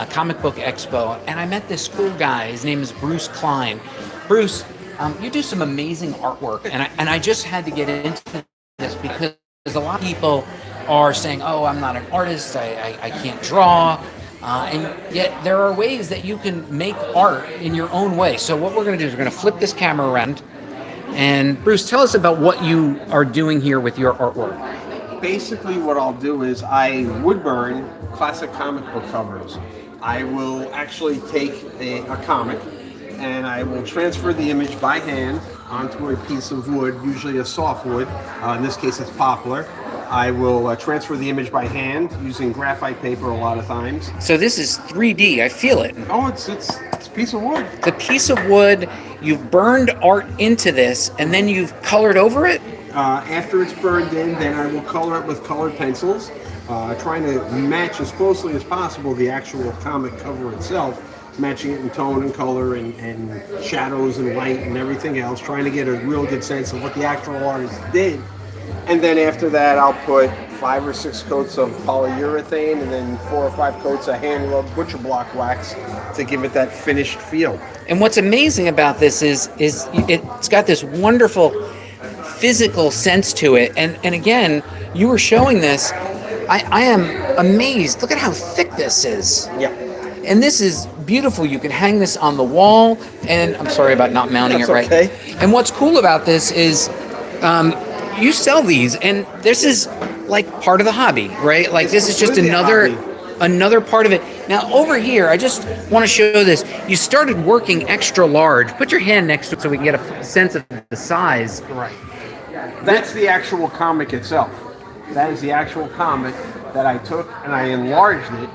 Comic Book Expo, and I met this cool guy. His name is Bruce Klein. Bruce, you do some amazing artwork, and I just had to get into this because a lot of people are saying, "Oh, I'm not an artist. I can't draw." And yet there are ways that you can make art in your own way. So what we're going to do is we're going to flip this camera around. And Bruce, tell us about what you are doing here with your artwork. Basically what I'll do is I wood burn classic comic book covers. I will actually take a comic and I will transfer the image by hand onto a piece of wood, usually a softwood. In this case it's poplar. I will transfer the image by hand using graphite paper a lot of times. So this is 3D, I feel it. Oh, it's a piece of wood. The piece of wood, you've burned art into this and then you've colored over it? After it's burned in, then I will color it with colored pencils, trying to match as closely as possible the actual comic cover itself, matching it in tone and color and shadows and light and everything else, trying to get a real good sense of what the actual artist did. And then after that, I'll put 5 or 6 coats of polyurethane and then 4 or 5 coats of hand-rubbed butcher block wax to give it that finished feel. And what's amazing about this is it's got this wonderful physical sense to it. And again, you were showing this. I am amazed. Look at how thick this is. Yeah. And this is beautiful. You can hang this on the wall. And I'm sorry about not mounting That's it right. okay. And what's cool about this is you sell these, and this is like part of the hobby, right? Like this is just another part of it. Now over here, I just want to show this. You started working extra large. Put your hand next to it so we can get a sense of the size. Right. That's the actual comic itself. That is the actual comic that I took and I enlarged it,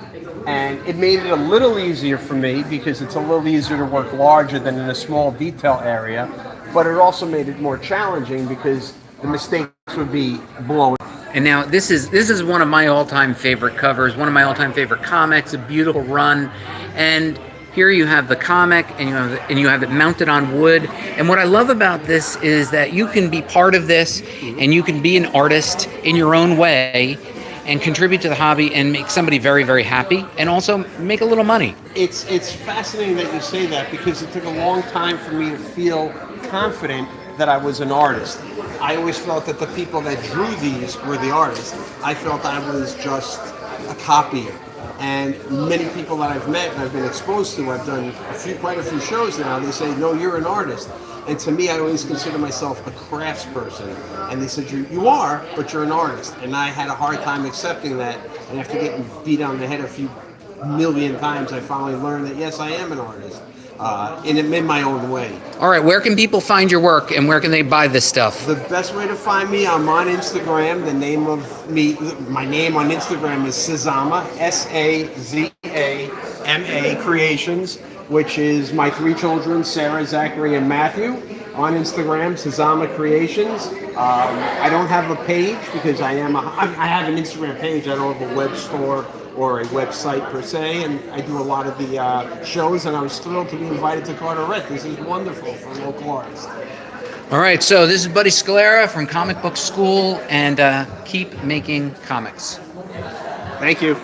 and it made it a little easier for me because it's a little easier to work larger than in a small detail area, but it also made it more challenging because the mistakes would be blown. And now this is one of my all-time favorite covers, one of my all-time favorite comics, a beautiful run. And here you have the comic and you have it mounted on wood. And what I love about this is that you can be part of this and you can be an artist in your own way and contribute to the hobby and make somebody very, very happy and also make a little money. It's fascinating that you say that because it took a long time for me to feel confident that I was an artist. I always felt that the people that drew these were the artists. I felt I was just a copier. And many people that I've met and I've been exposed to, I've done quite a few shows now, they say, no, you're an artist. And to me, I always consider myself a craftsperson. And they said, you are, but you're an artist. And I had a hard time accepting that. And after getting beat on the head a few million times, I finally learned that, yes, I am an artist. In my own way. All right, where can people find your work and where can they buy this stuff? The best way to find me, I'm on Instagram. My name on Instagram is Sazama, Sazama Creations, which is my 3 children, Sarah, Zachary, and Matthew. On Instagram, Sazama Creations. I don't have a page because I have an Instagram page. I don't have a web store or a website per se, and I do a lot of the shows, and I was thrilled to be invited to Carteret. This is wonderful for local artists. All right, so this is Buddy Scalera from Comic Book School, and keep making comics. Thank you.